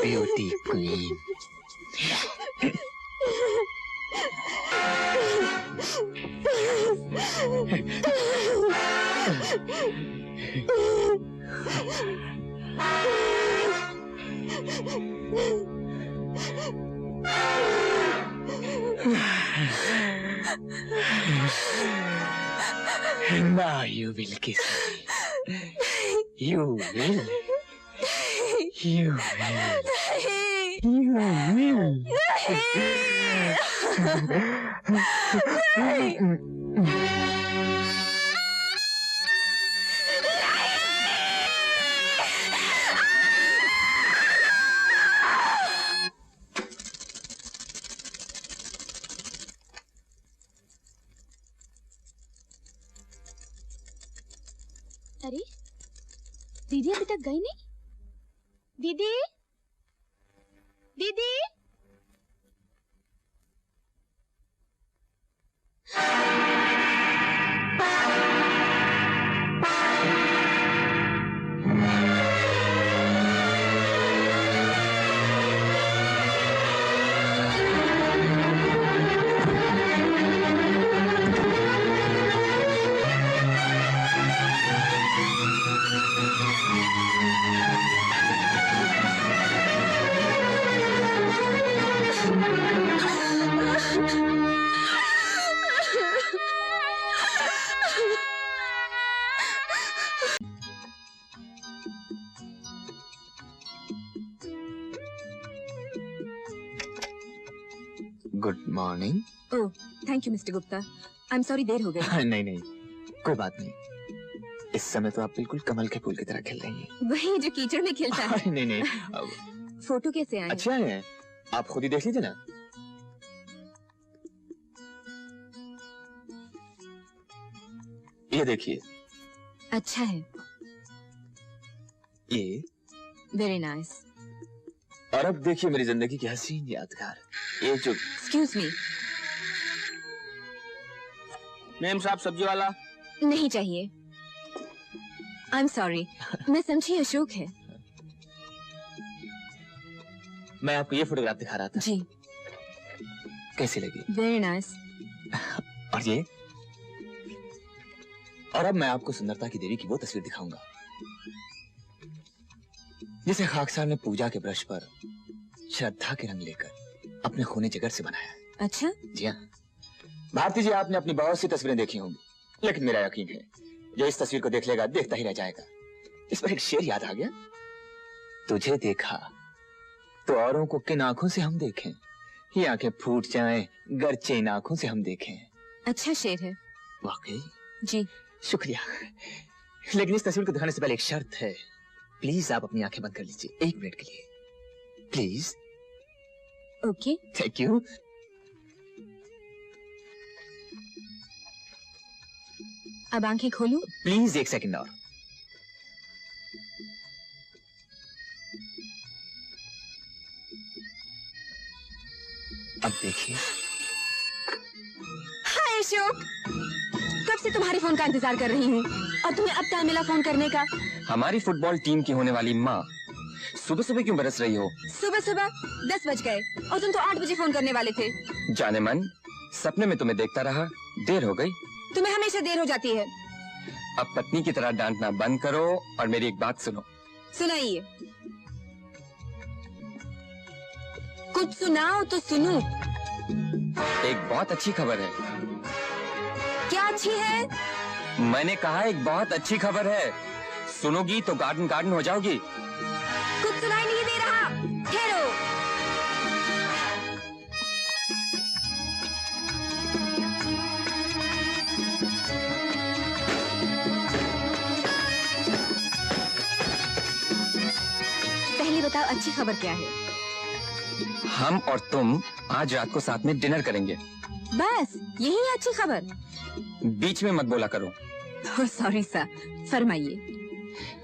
Beauty queen. Now you will kiss me. You will. You will. You will. अरे दीदी अभी तक गई नहीं। दीदी दीदी good morning. Oh thank you mister Gupta. I am sorry देर हो गई। नहीं नहीं कोई बात नहीं। इस समय तो आप बिल्कुल कमल के फूल की तरह खिल रही हैं। वही जो कीचड़ में खिलता है। नहीं नहीं फोटो कैसे आए? अच्छे आए हैं, आप खुद ही देख लीजिए ना। ये देखिए। अच्छा है। ये वेरी नाइस। और अब देखिए मेरी जिंदगी की हसीन यादगार, ये जो। Excuse me. मैम साहब सब्जी वाला। नहीं चाहिए। I am sorry. मैं समझी अशोक है। मैं आपको ये फोटोग्राफ दिखा रहा था। जी। कैसी लगी? Very nice. और ये? और अब मैं आपको सुंदरता की देवी की वो तस्वीर दिखाऊंगा जिसे खाकसार ने पूजा के ब्रश पर श्रद्धा के रंग लेकर अपने खूनी जिगर से बनाया है। अच्छा? जी हाँ भारती जी, आपने अपनी बहुत सी तस्वीरें देखी होंगी, लेकिन मेरा यकीन है जो इस तस्वीर को देख लेगा देखता ही रह जाएगा। इस पर एक शेर याद आ गया। तुझे देखा तो औरों को किन आंखों से हम देखें, ये आंखें फूट जाएं गरचे इन आंखों से हम देखें। अच्छा शेर है। वाकई? जी शुक्रिया। लेकिन इस तस्वीर को दिखाने से पहले एक शर्त है। प्लीज आप अपनी आंखें बंद कर लीजिए 1 मिनट के लिए प्लीज। ओके। Thank you. अब आंखें खोलूं? प्लीज 1 सेकंड और। अब देखिए। हाय अशोक, कब से तुम्हारे फोन का इंतजार कर रही हूँ और तुम्हें अब टाइम मिला फोन करने का। हमारी फुटबॉल टीम की होने वाली माँ सुबह सुबह क्यों बरस रही हो? सुबह सुबह 10 बज गए और तुम तो 8 बजे फोन करने वाले थे। जाने मन, सपने में तुम्हें देखता रहा, देर हो गई। तुम्हें हमेशा देर हो जाती है। अब पत्नी की तरह डांटना बंद करो और मेरी एक बात सुनो। सुनाइए। कुछ सुनाओ तो सुनूं। एक बहुत अच्छी खबर है। क्या अच्छी है? मैंने कहा एक बहुत अच्छी खबर है, सुनोगी तो गार्डन गार्डन हो जाओगी। कुछ सुनाई नहीं दे रहा, ठहरो। पहले बताओ अच्छी खबर क्या है? हम और तुम आज रात को साथ में डिनर करेंगे। बस यही है अच्छी खबर? बीच में मत बोला करो। सॉरी सर, फरमाइए।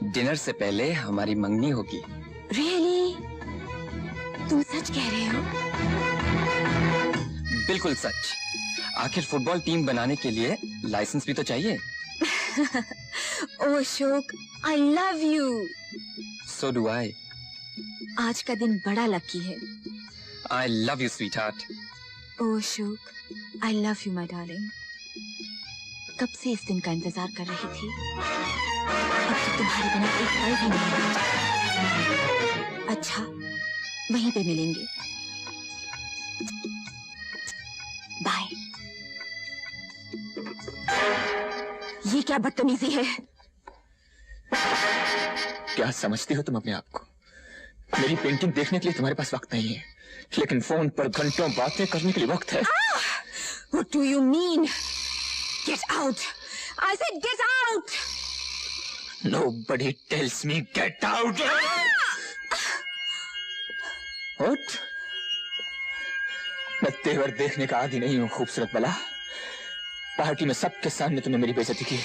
डिनर से पहले हमारी मंगनी होगी। रियली? तुम सच कह रहे हो? बिल्कुल सच। आखिर फुटबॉल टीम बनाने के लिए लाइसेंस भी तो चाहिए। Oh Ashok, I love you. So do I. आज का दिन बड़ा लकी है। I love you, sweetheart. Oh Ashok, I love you, my darling. कब से इस दिन का इंतजार कर रही थी। अब तो तुम्हारे बिना एक पल भी नहीं रहा। अच्छा, वहीं पे मिलेंगे। बाय। ये क्या बदतमीजी है? क्या समझती हो तुम अपने आप को? मेरी पेंटिंग देखने के लिए तुम्हारे पास वक्त नहीं है, लेकिन फोन पर घंटों बातें करने के लिए वक्त है। What do you mean? Get out! I said get out! Nobody tells me get out. What? मैं तेवर देखने का आदी नहीं हूँ खूबसूरत बला। पार्टी में सबके सामने तुमने मेरी बेइज्जती की।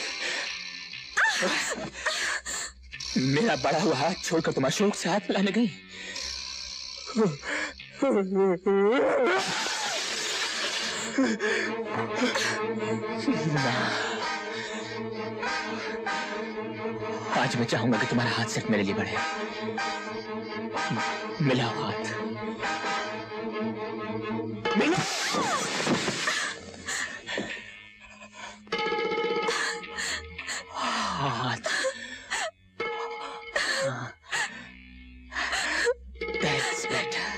मेरा बड़ा हुआ हाथ छोड़कर तुम अशोक से हाथ मिलाने गई। आज मैं चाहूंगा कि तुम्हारा हाथ सिर्फ मेरे लिए बढ़े। मिलाओ हाथ, मिलाओ। हाथ। That's better.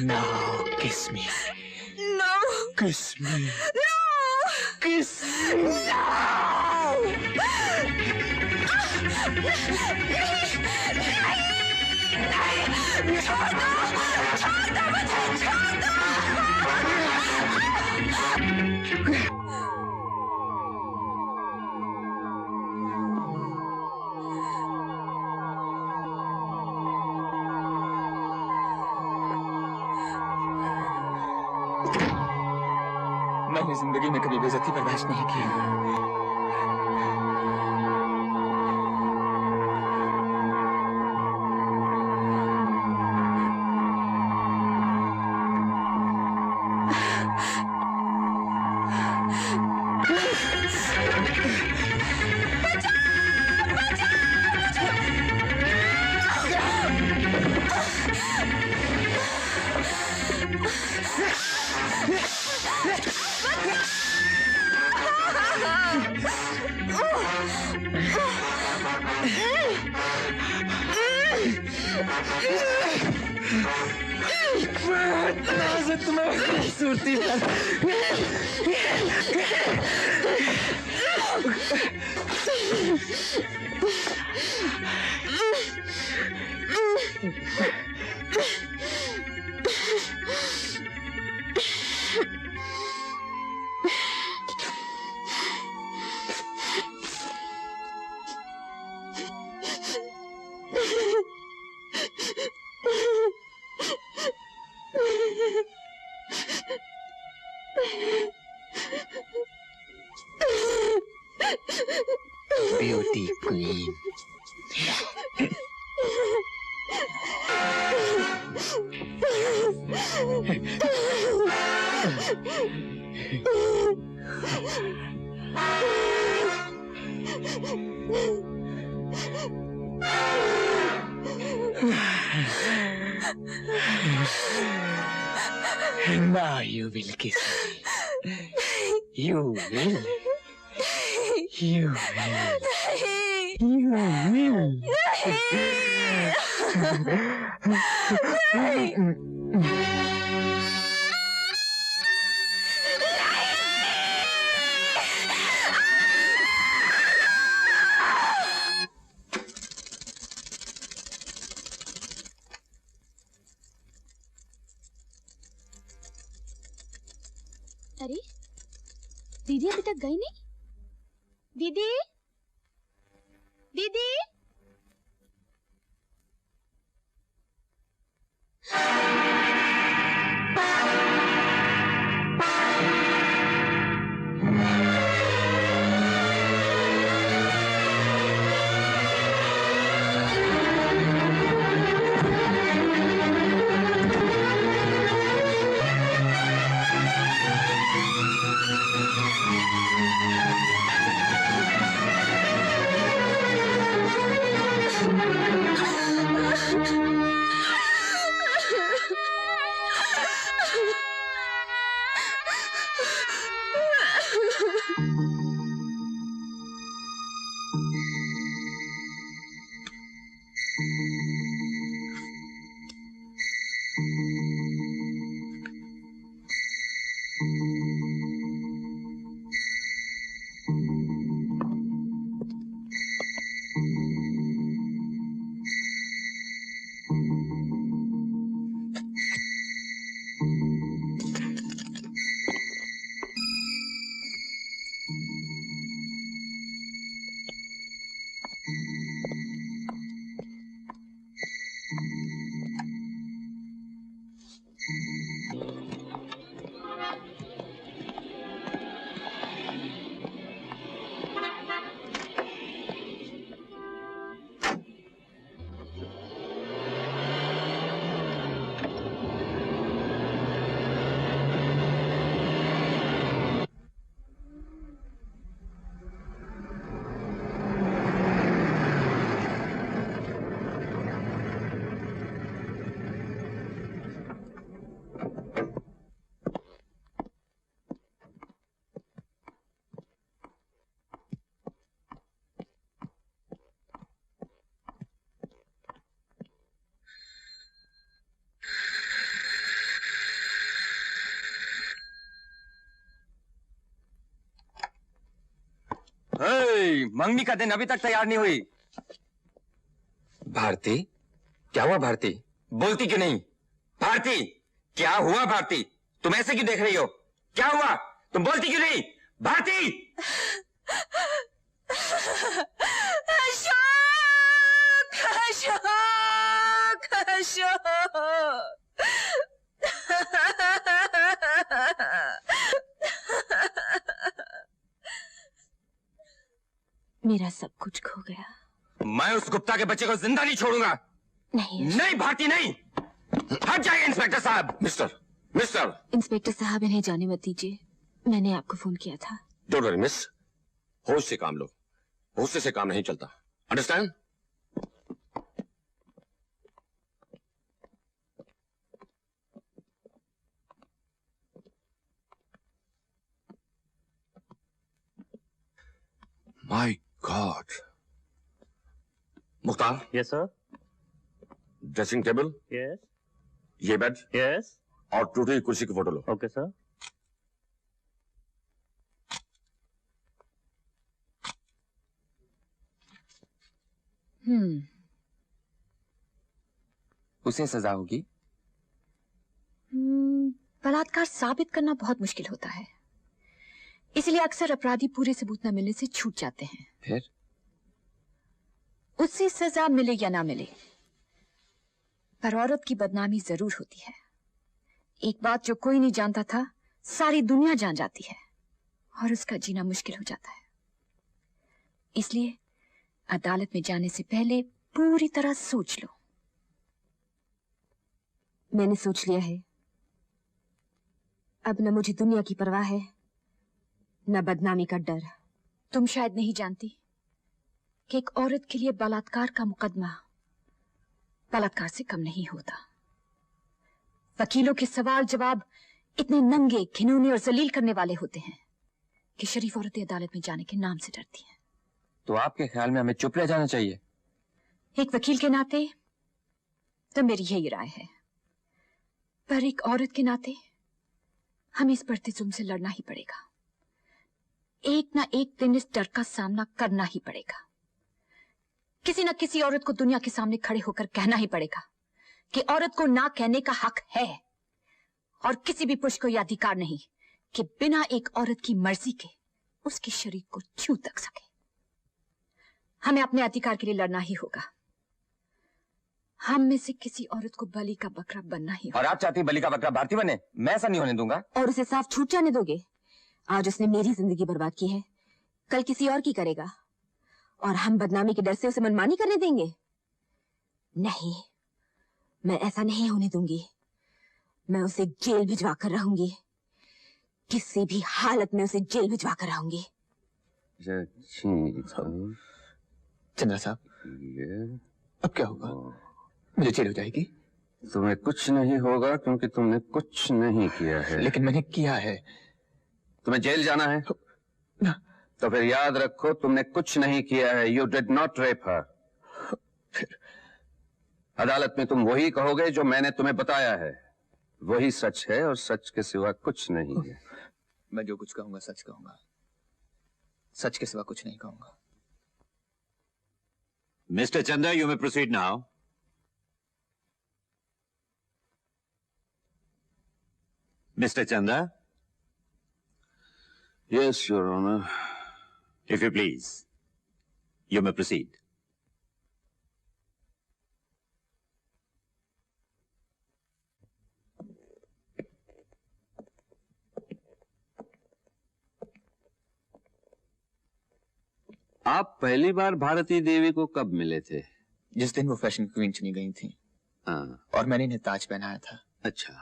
Now kiss me. No! Kiss me. No! Kiss me. छोड़ दो मुझे, छोड़ दो। मैंने जिंदगी में कभी बेइज्जती बर्दाश्त नहीं की। खूबसूरती beauty queen. Now you will kiss me. You will. You will. You will. अरे दीदी अभी तक गई नहीं। दीदी, दीदी। मंगनी का दिन अभी तक तैयार नहीं हुई। भारती, क्या हुआ भारती? बोलती क्यों नहीं? भारती, क्या हुआ भारती? तुम ऐसे क्यों देख रही हो? क्या हुआ? तुम बोलती क्यों नहीं? भारती! अशोक! अशोक! अशोक! मेरा सब कुछ खो गया। मैं उस गुप्ता के बच्चे को जिंदा नहीं छोड़ूंगा। नहीं नहीं भारती, नहीं। हट जाइए इंस्पेक्टर साहब। मिस्टर इंस्पेक्टर साहब, इन्हें जाने मत दीजिए। मैंने आपको फोन किया था। डोंट वरी मिस, होश से काम लो, गुस्से से काम नहीं चलता, understand? My God. Mukhtar. Yes sir. Dressing table, yes ये बेड यस। और टूटी हुई कुर्सी की फोटो लो। Okay sir. उसे सजा होगी। बलात्कार साबित करना बहुत मुश्किल होता है, इसलिए अक्सर अपराधी पूरे सबूत न मिलने से छूट जाते हैं। फिर उससे सजा मिले या ना मिले, पर औरत की बदनामी जरूर होती है। एक बात जो कोई नहीं जानता था, सारी दुनिया जान जाती है और उसका जीना मुश्किल हो जाता है। इसलिए अदालत में जाने से पहले पूरी तरह सोच लो। मैंने सोच लिया है। अब न मुझे दुनिया की परवाह है, न बदनामी का डर। तुम शायद नहीं जानती कि एक औरत के लिए बलात्कार का मुकदमा बलात्कार से कम नहीं होता। वकीलों के सवाल जवाब इतने नंगे, घिनौने और जलील करने वाले होते हैं कि शरीफ औरतें अदालत में जाने के नाम से डरती हैं। तो आपके ख्याल में हमें चुप रह जाना चाहिए? एक वकील के नाते तो मेरी यही राय है, पर एक औरत के नाते हमें इस बढ़ते जुल्म से लड़ना ही पड़ेगा। एक ना एक दिन इस डर का सामना करना ही पड़ेगा। किसी न किसी औरत को दुनिया के सामने खड़े होकर कहना ही पड़ेगा कि औरत को ना कहने का हक है, और किसी भी पुरुष को यह अधिकार नहीं कि बिना एक औरत की मर्जी के उसके शरीर को छू तक सके। हमें अपने अधिकार के लिए लड़ना ही होगा। हम में से किसी औरत को बलि का बकरा बनना ही होगा। और आप चाहती बलि का बकरा भारती बने? मैं ऐसा नहीं होने दूंगा। और उसे साफ छूट जाने दोगे? आज उसने मेरी जिंदगी बर्बाद की है, कल किसी और की करेगा, और हम बदनामी के डर से उसे मनमानी करने देंगे? नहीं, मैं ऐसा नहीं होने दूंगी। मैं उसे जेल भिजवा कर रहूंगी, किसी भी हालत में उसे जेल भिजवा कर रहूंगी। चंद्रा साहब, अब क्या होगा? मुझे जेल हो जाएगी? तुम्हें कुछ नहीं होगा क्योंकि तुमने कुछ नहीं किया है। लेकिन मैंने किया है। तुम्हें जेल जाना है ना? तो फिर याद रखो तुमने कुछ नहीं किया है। यू डिड नॉट रेप हर। फिर अदालत में तुम वही कहोगे जो मैंने तुम्हें बताया है, वही सच है और सच के सिवा कुछ नहीं है। मैं जो कुछ कहूंगा सच कहूंगा, सच के सिवा कुछ नहीं कहूंगा। Mr. Chanda, you may proceed now. Mr. Chanda? Yes, Your Honor. If you please, you may proceed. आप पहली बार भारती देवी को कब मिले थे? जिस दिन वो फैशन क्वीन चुनी गई थी। हाँ। और मैंने इन्हें ताज पहनाया था। अच्छा,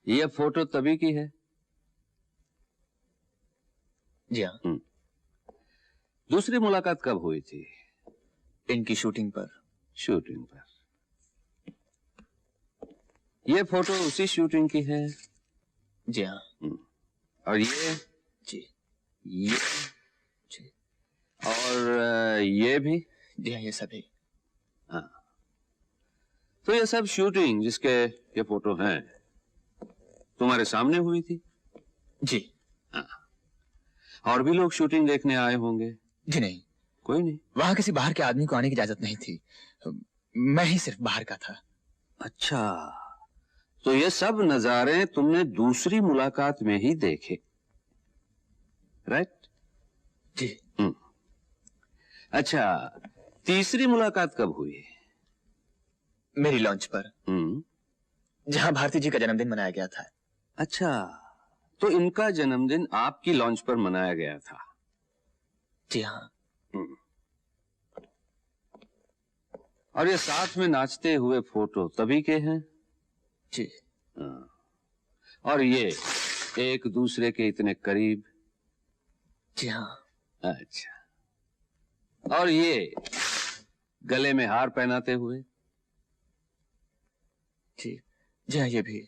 ये फोटो तभी की है? जी हाँ। दूसरी मुलाकात कब हुई थी? इनकी शूटिंग पर। शूटिंग पर। ये फोटो उसी शूटिंग की है? जी हाँ। और ये? जी। ये? जी। और ये भी? जी हाँ, ये सभी। हाँ। तो ये सब शूटिंग जिसके ये फोटो हैं, तुम्हारे सामने हुई थी? जी। और भी लोग शूटिंग देखने आए होंगे? जी नहीं, कोई नहीं। वहां किसी बाहर के आदमी को आने की इजाजत नहीं थी। मैं ही सिर्फ बाहर का था। अच्छा, तो ये सब नजारे तुमने दूसरी मुलाकात में ही देखे, राइट? जी। अच्छा, तीसरी मुलाकात कब हुई? मेरी लॉन्च पर, जहां भारती जी का जन्मदिन मनाया गया था। अच्छा, तो इनका जन्मदिन आपकी लॉन्च पर मनाया गया था? जी हाँ। और ये साथ में नाचते हुए फोटो तभी के हैं? जी। और ये एक दूसरे के इतने करीब? जी हाँ। अच्छा, और ये गले में हार पहनाते हुए? जी जी हाँ, ये भी।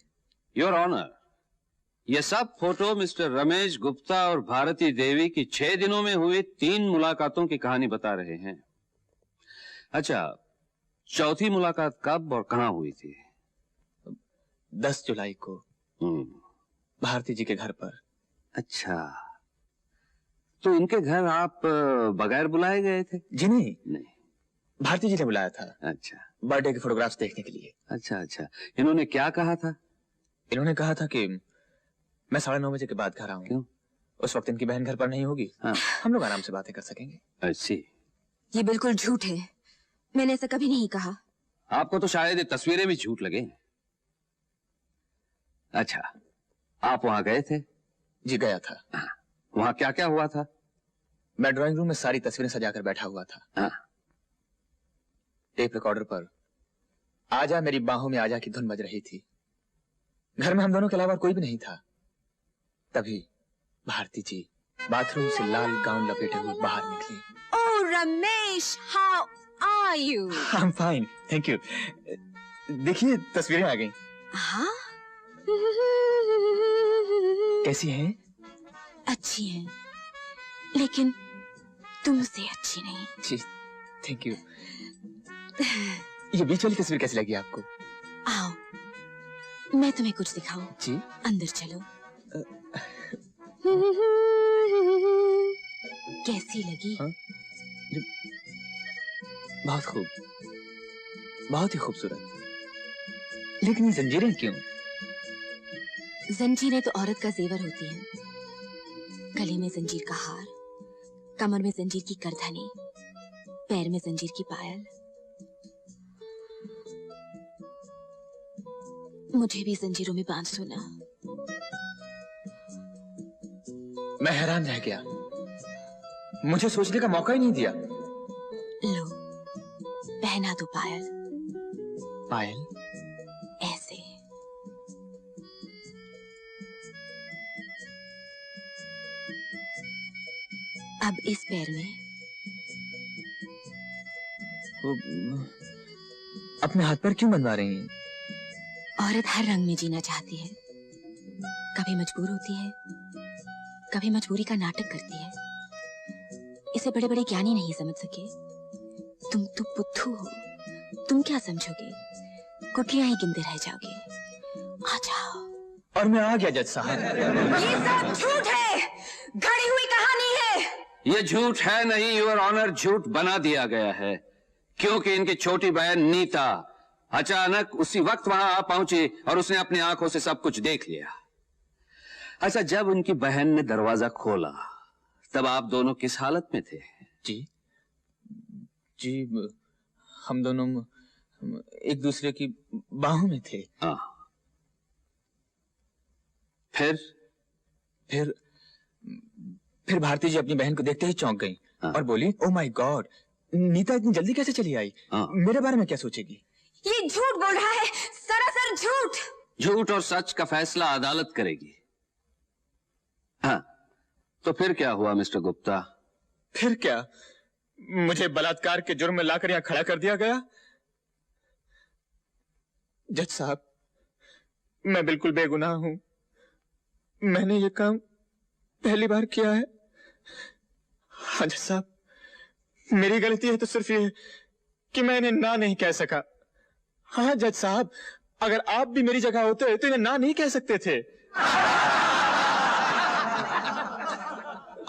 योर ऑनर, ये सब फोटो मिस्टर रमेश गुप्ता और भारती देवी की 6 दिनों में हुई 3 मुलाकातों की कहानी बता रहे हैं। अच्छा, चौथी मुलाकात कब और कहां हुई थी? 10 जुलाई को भारती जी के घर पर। अच्छा, तो इनके घर आप बगैर बुलाए गए थे? जी नहीं, नहीं, भारती जी ने बुलाया था। अच्छा, बर्थडे के फोटोग्राफ्स देखने के लिए। अच्छा अच्छा। इन्होंने क्या कहा था? इन्होंने कहा था कि मैं 9:30 बजे के बाद घर आऊंगा। क्यों? उस वक्त इनकी बहन घर पर नहीं होगी। हाँ। हम लोग आराम से बातें कर सकेंगे। अच्छी। ये बिल्कुल झूठ है, मैंने ऐसा कभी नहीं कहा। आपको तो शायद ये तस्वीरें भी झूठ लगे। अच्छा, आप वहां गए थे? जी गया था। वहां क्या क्या हुआ था? मैं ड्राइंग रूम में सारी तस्वीरें सजाकर बैठा हुआ था। हाँ। टेप रिकॉर्डर पर आजा मेरी बाहों में आजा की धुन बज रही थी। घर में हम दोनों के अलावा कोई भी नहीं था। तभी भारती जी बाथरूम से लाल गाउन लपेटे हुए बाहर निकली। Oh Ramesh, how are you? I am fine, thank you. देखिए तस्वीरें आ गई। हाँ? कैसी हैं? अच्छी हैं, लेकिन तुमसे अच्छी नहीं। जी थैंक यू। ये बीच वाली तस्वीर कैसी लगी आपको? आओ, मैं तुम्हें कुछ दिखाऊं। जी। अंदर चलो। कैसी लगी? हाँ? बहुत खूब, बहुत ही खूबसूरत। लेकिन ये जंजीरें क्यों? जंजीरें तो औरत का जेवर होती हैं। गले में जंजीर का हार, कमर में जंजीर की करधनी, पैर में जंजीर की पायल। मुझे भी जंजीरों में बांध दो ना। मैं हैरान रह गया, मुझे सोचने का मौका ही नहीं दिया। लो, पहना दो पायल। पायल? ऐसे। अब इस पैर में। अपने हाथ पर क्यों बनवा रही हैं? औरत हर रंग में जीना चाहती है। कभी मजबूर होती है, कभी मजबूरी का नाटक करती है। इसे बड़े बड़े ज्ञानी नहीं समझ सके। तुम तो बुद्धू हो, तुम क्या समझोगे? कुटियां ही गिनते रह जाओगे। आ जाओ। और मैं आ गया जज साहब। ये सब झूठ है, घड़ी हुई कहानी है। ये झूठ है नहीं, योर ऑनर, झूठ बना दिया गया है। क्योंकि इनकी छोटी बहन नीता अचानक उसी वक्त वहां आ पहुंची और उसने अपनी आंखों से सब कुछ देख लिया। अच्छा, जब उनकी बहन ने दरवाजा खोला तब आप दोनों किस हालत में थे? जी जी, हम दोनों एक दूसरे की बाहों में थे। फिर भारती जी अपनी बहन को देखते ही चौंक गईं और बोली, ओह माय गॉड, नीता इतनी जल्दी कैसे चली आई? मेरे बारे में क्या सोचेगी? ये झूठ बोल रहा है, सरासर झूठ। झूठ और सच का फैसला अदालत करेगी। हाँ, तो फिर क्या हुआ मिस्टर गुप्ता? फिर क्या, मुझे बलात्कार के जुर्म में लाकर यहां खड़ा कर दिया गया। जज साहब, मैं बिल्कुल बेगुनाह हूं। मैंने ये काम पहली बार किया है। हाँ जज साहब, मेरी गलती है तो सिर्फ ये कि मैं इन्हें ना नहीं कह सका। हाँ जज साहब, अगर आप भी मेरी जगह होते तो इन्हें ना नहीं कह सकते थे।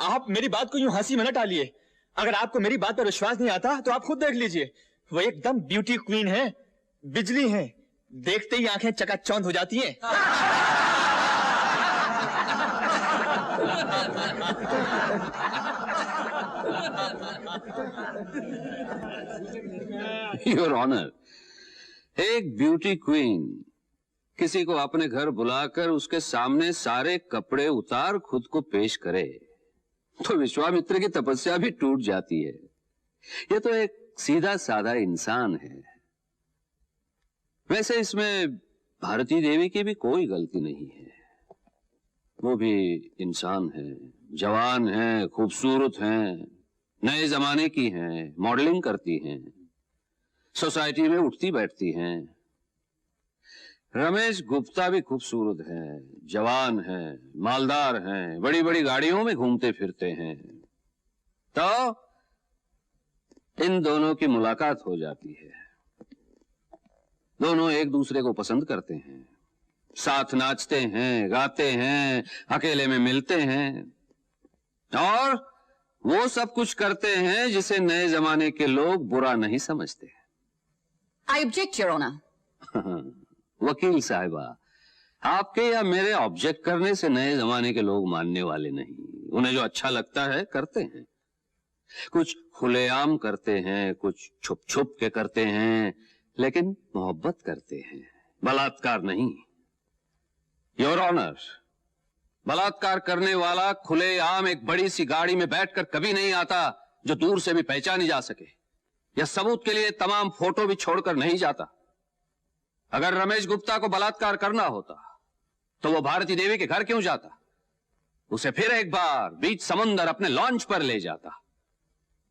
आप मेरी बात को यूं हंसी में न टालिए। अगर आपको मेरी बात पर विश्वास नहीं आता तो आप खुद देख लीजिए। वो एकदम ब्यूटी क्वीन है, बिजली है, देखते ही आंखें चकाचौंध हो जाती हैं। योर ऑनर, एक ब्यूटी क्वीन किसी को अपने घर बुलाकर उसके सामने सारे कपड़े उतार खुद को पेश करे तो विश्वामित्र की तपस्या भी टूट जाती है। यह तो एक सीधा साधा इंसान है। वैसे इसमें भारती देवी की भी कोई गलती नहीं है। वो भी इंसान है, जवान है, खूबसूरत है, नए जमाने की हैं, मॉडलिंग करती हैं, सोसाइटी में उठती बैठती हैं। रमेश गुप्ता भी खूबसूरत है, जवान है, मालदार हैं, बड़ी बड़ी गाड़ियों में घूमते फिरते हैं। तो इन दोनों की मुलाकात हो जाती है। दोनों एक दूसरे को पसंद करते हैं, साथ नाचते हैं, गाते हैं, अकेले में मिलते हैं और वो सब कुछ करते हैं जिसे नए जमाने के लोग बुरा नहीं समझते। I object your honour. वकील साहिबा, आपके या मेरे ऑब्जेक्ट करने से नए जमाने के लोग मानने वाले नहीं। उन्हें जो अच्छा लगता है करते हैं। कुछ खुलेआम करते हैं, कुछ छुप छुप के करते हैं, लेकिन मोहब्बत करते हैं, बलात्कार नहीं। योर ऑनर, बलात्कार करने वाला खुलेआम एक बड़ी सी गाड़ी में बैठकर कभी नहीं आता जो दूर से भी पहचानी जा सके, या सबूत के लिए तमाम फोटो भी छोड़कर नहीं जाता। अगर रमेश गुप्ता को बलात्कार करना होता तो वो भारती देवी के घर क्यों जाता? उसे फिर एक बार बीच समुंदर अपने लॉन्च पर ले जाता,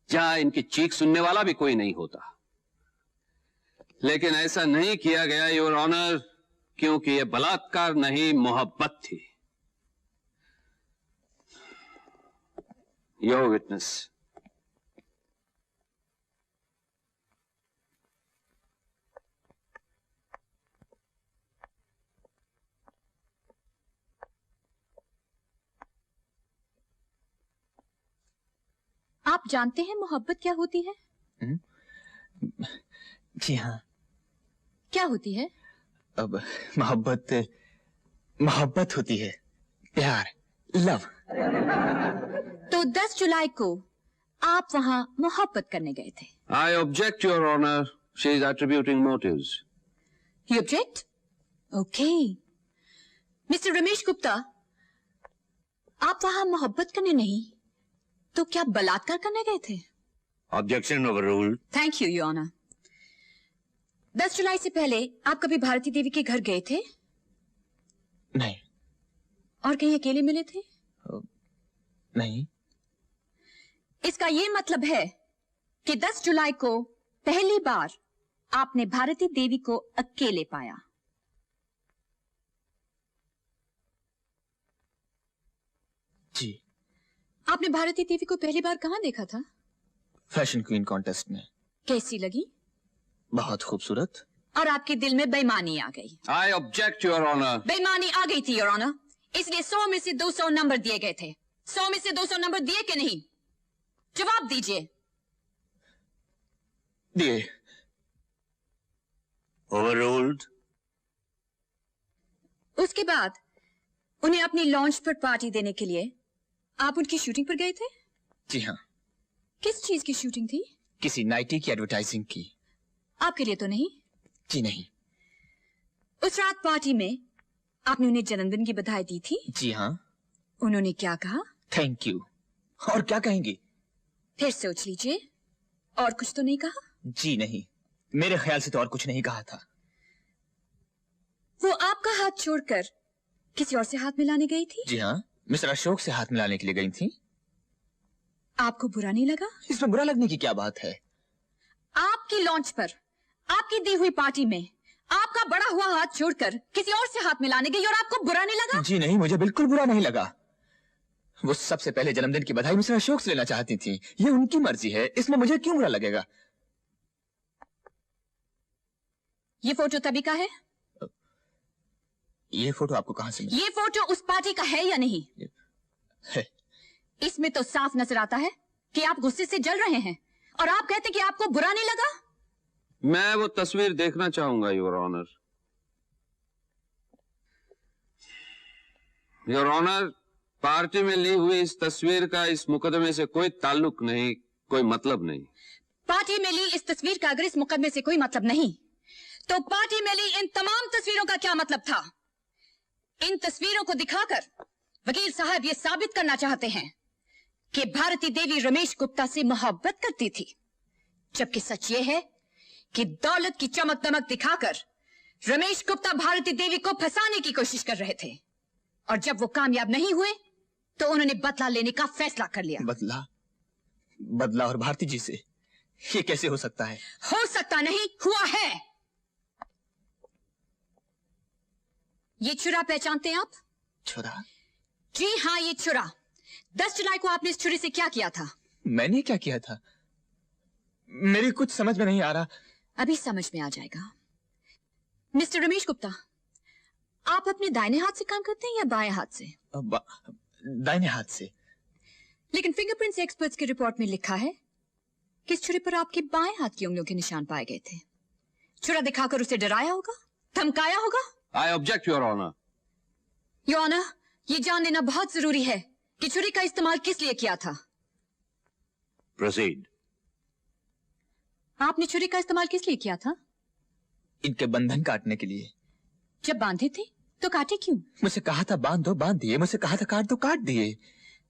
जहां इनकी चीख सुनने वाला भी कोई नहीं होता। लेकिन ऐसा नहीं किया गया योर ऑनर, क्योंकि यह बलात्कार नहीं, मोहब्बत थी। Your witness. आप जानते हैं मोहब्बत क्या होती है? जी हाँ। क्या होती है? अब मोहब्बत होती है, प्यार, लव। तो 10 जुलाई को आप वहां मोहब्बत करने गए थे। I object your honour, she is attributing motives. You object? Okay. Mister Ramesh Gupta, आप वहां मोहब्बत करने नहीं तो क्या बलात्कार करने गए थे? Objection overruled. Thank you your honour. 10 जुलाई से पहले आप कभी भारती देवी के घर गए थे? नहीं। और कहीं अकेले मिले थे? नहीं। इसका ये मतलब है कि 10 जुलाई को पहली बार आपने भारती देवी को अकेले पाया। जी। आपने भारती देवी को पहली बार कहां देखा था? फैशन क्वीन कॉन्टेस्ट में। कैसी लगी? बहुत खूबसूरत। और आपके दिल में बेईमानी आ गई? I object your honour. बेईमानी आ गई थी योर ऑनर, इसलिए 100 में से 200 नंबर दिए गए थे। 100 में से 200 नंबर दिए कि नहीं? जवाब दीजिए। दिए। Overruled. उसके बाद उन्हें अपनी लॉन्च पर पार्टी देने के लिए आप उनकी शूटिंग पर गए थे? जी हाँ। किस चीज की शूटिंग थी? किसी नाइटी की एडवर्टाइजिंग की। आपके लिए तो नहीं? जी नहीं। उस रात पार्टी में आपने उन्हें जन्मदिन की बधाई दी थी? जी हाँ। उन्होंने क्या कहा? Thank you. और क्या कहेंगी? फिर सोच लीजिए। और कुछ तो नहीं कहा? जी नहीं, मेरे ख्याल से तो और कुछ नहीं कहा था। वो आपका हाथ छोड़कर किसी और से हाथ मिलाने गई थी? जी हाँ, मिस्टर अशोक से हाथ मिलाने के लिए गई थी। आपको बुरा नहीं लगा? इसमें बुरा लगने की क्या बात है? आपकी लॉन्च पर, आपकी दी हुई पार्टी में आपका बड़ा हुआ हाथ छोड़कर किसी और से हाथ मिलाने गई और आपको बुरा नहीं लगा? जी नहीं, मुझे बिल्कुल बुरा नहीं लगा। वो सबसे पहले जन्मदिन की बधाई मिस्टर अशोक से लेना चाहती थी। ये उनकी मर्जी है, इसमें मुझे क्यों बुरा लगेगा? ये फोटो तभी का है? ये फोटो आपको कहां से मिला? ये फोटो उस पार्टी का है या नहीं? है। इसमें तो साफ नजर आता है कि आप गुस्से से जल रहे हैं और आप कहते कि आपको बुरा नहीं लगा। मैं वो तस्वीर देखना चाहूंगा your honour. Your honour, party में ली हुई इस तस्वीर का इस मुकदमे से कोई ताल्लुक नहीं, कोई मतलब नहीं। पार्टी में ली इस तस्वीर का अगर इस मुकदमे से कोई मतलब नहीं, तो पार्टी में ली इन तमाम तस्वीरों का क्या मतलब था? इन तस्वीरों को दिखाकर वकील साहब ये साबित करना चाहते हैं कि भारती देवी रमेश गुप्ता से मोहब्बत करती थी, जबकि सच ये है कि दौलत की चमक दमक दिखाकर रमेश गुप्ता भारती देवी को फंसाने की कोशिश कर रहे थे, और जब वो कामयाब नहीं हुए तो उन्होंने बदला लेने का फैसला कर लिया। बदला और भारती जी से ये कैसे हो सकता है? हो सकता नहीं, हुआ है। ये छुरा पहचानते हैं आप? छुरा? जी हाँ, ये छुरा। 10 जुलाई को आपने इस छुरे से क्या किया था? मैंने क्या किया था? मेरी कुछ समझ में नहीं आ रहा। अभी समझ में आ जाएगा। मिस्टर रमेश गुप्ता, आप अपने दाहिने हाथ से काम करते हैं या बाएं हाथ से? दाहिने हाथ से। लेकिन फिंगरप्रिंट्स एक्सपर्ट्स की रिपोर्ट में लिखा है कि इस छुरे पर आपके बाएं हाथ की उंगलियों के निशान पाए गए थे। छुरा दिखाकर उसे डराया होगा, धमकाया होगा। I object your honour. Your honour, ये जान लेना बहुत जरूरी है कि छुरी का इस्तेमाल किस लिए किया था। प्रोसीड। आपने छुरी का इस्तेमाल किस लिए किया था? इनके बंधन काटने के लिए। जब बांधे थे तो काटे क्यों? मुझे कहा था बांध दो, बांध दिए। मुझे कहा था काट दो, काट दिए।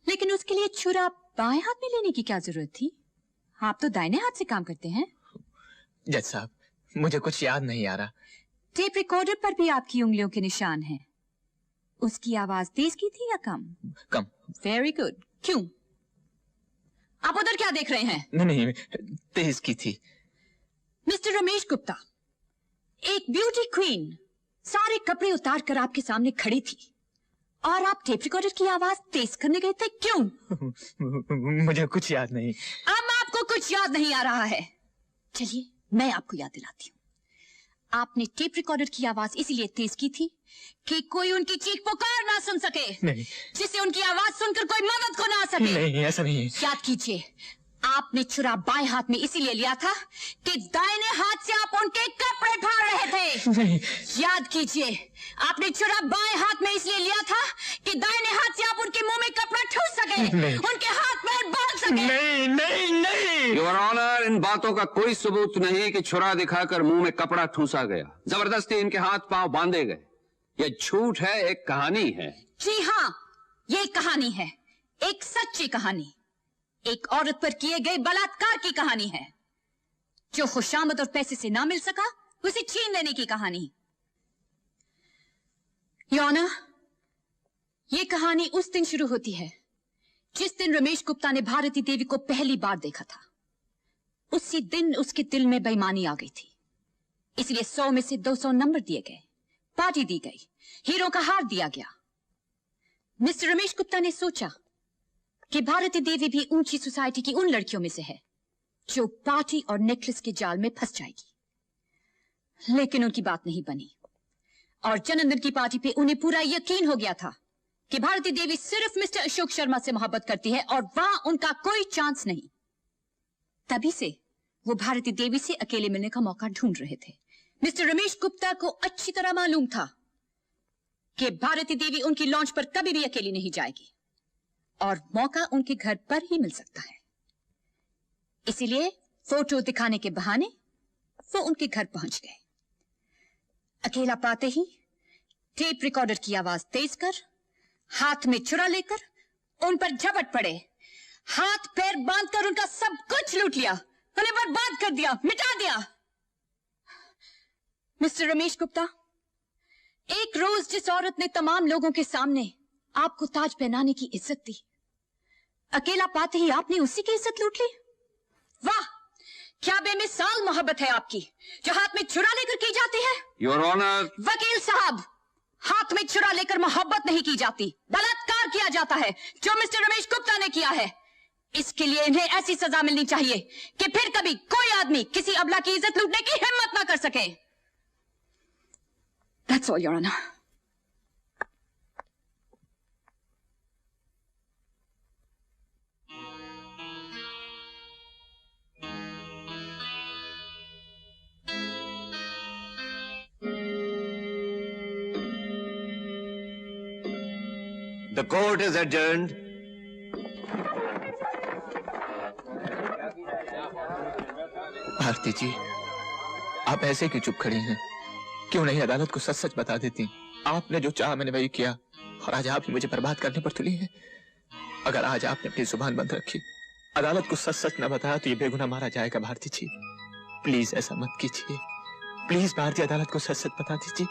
लेकिन उसके लिए छुरा बाएं हाथ में लेने की क्या जरूरत थी? आप तो दाहिने हाथ से काम करते हैं। जज साहब, मुझे कुछ याद नहीं आ रहा। टेप रिकॉर्डर पर भी आपकी उंगलियों के निशान हैं। उसकी आवाज तेज की थी या कम? कम। Very good. क्यों? आप उधर क्या देख रहे हैं? नहीं, तेज की थी। मिस्टर रमेश गुप्ता, एक ब्यूटी क्वीन सारे कपड़े उतार कर आपके सामने खड़ी थी और आप टेप रिकॉर्डर की आवाज तेज करने गए थे। क्यों? मुझे कुछ याद नहीं। अब आपको कुछ याद नहीं आ रहा है। चलिए मैं आपको याद दिलाती हूँ। आपने टेप रिकॉर्डर की आवाज इसीलिए तेज की थी कि कोई उनकी चीख पुकार ना सुन सके। नहीं। जिससे उनकी आवाज सुनकर कोई मदद को ना आ सके। नहीं, ऐसा नहीं है। याद कीजिए, आपने छुरा बाएं हाथ में इसीलिए लिया था कि दाहिने हाथ से आप उनके कपड़े फाड़ रहे थे। नहीं। याद कीजिए, आपने छुरा बाएं हाथ में इसलिए लिया था कि दाहिने हाथ से आप उनके मुंह में कपड़ा ठूस सके, उनके हाथ पैर बांध सके। नहीं नहीं नहीं। योर ऑनर, इन बातों का कोई सबूत नहीं कि छुरा दिखाकर मुंह में कपड़ा ठूसा गया, जबरदस्ती इनके हाथ पांव बांधे गए। यह झूठ है, एक कहानी है। जी हाँ, ये एक कहानी है, एक सच्ची कहानी। एक औरत पर किए गए बलात्कार की कहानी है। जो खुशामद और पैसे से ना मिल सका, उसे छीन लेने की कहानी। योर ऑनर, ये कहानी उस दिन शुरू होती है जिस दिन रमेश गुप्ता ने भारती देवी को पहली बार देखा था। उसी दिन उसके दिल में बेईमानी आ गई थी, इसलिए 100 में से 200 नंबर दिए गए, पार्टी दी गई, हीरो का हार दिया गया। मिस्टर रमेश गुप्ता ने सोचा कि भारती देवी भी ऊंची सोसाइटी की उन लड़कियों में से है जो पार्टी और नेकलेस के जाल में फंस जाएगी। लेकिन उनकी बात नहीं बनी और जन्मदिन की पार्टी पे उन्हें पूरा यकीन हो गया था कि भारती देवी सिर्फ मिस्टर अशोक शर्मा से मोहब्बत करती है और वहां उनका कोई चांस नहीं। तभी से वो भारती देवी से अकेले मिलने का मौका ढूंढ रहे थे। मिस्टर रमेश गुप्ता को अच्छी तरह मालूम था कि भारती देवी उनकी लॉन्च पर कभी भी अकेली नहीं जाएगी और मौका उनके घर पर ही मिल सकता है। इसीलिए फोटो दिखाने के बहाने वो उनके घर पहुंच गए। अकेला पाते ही टेप रिकॉर्डर की आवाज तेज कर, हाथ में छुरा लेकर उन पर झपट पड़े, हाथ पैर बांधकर उनका सब कुछ लूट लिया, उन्हें बर्बाद कर दिया, मिटा दिया। मिस्टर रमेश गुप्ता, एक रोज जिस औरत ने तमाम लोगों के सामने आपको ताज पहनाने की इज्जत दी, अकेला पाते ही आपने उसी की इज्जत लूट ली। वाह, क्या बेमिसाल मोहब्बत है आपकी, जो हाथ में छुरा लेकर की जाती है। Your honour. वकील साहब, हाथ में छुरा लेकर मोहब्बत नहीं की जाती, बलात्कार किया जाता है, जो मिस्टर रमेश गुप्ता ने किया है। इसके लिए इन्हें ऐसी सजा मिलनी चाहिए कि फिर कभी कोई आदमी किसी अबला की इज्जत लूटने की हिम्मत ना कर सके। That's all, Your Honor. The court is adjourned. Bharti जी, आप ऐसे क्यों चुप खड़ी हैं? क्यों नहीं अदालत को सच सच बता देती? आपने जो चाहा मैंने वही किया, और आज आप ही मुझे बर्बाद करने पर तुली हैं। अगर आज आपने अपनी जुबान बंद रखी, अदालत को सच सच न बताया तो ये बेगुनाह मारा जाएगा। भारती जी, प्लीज ऐसा मत कीजिए। प्लीज भारती, अदालत को सच सच बता दीजिए।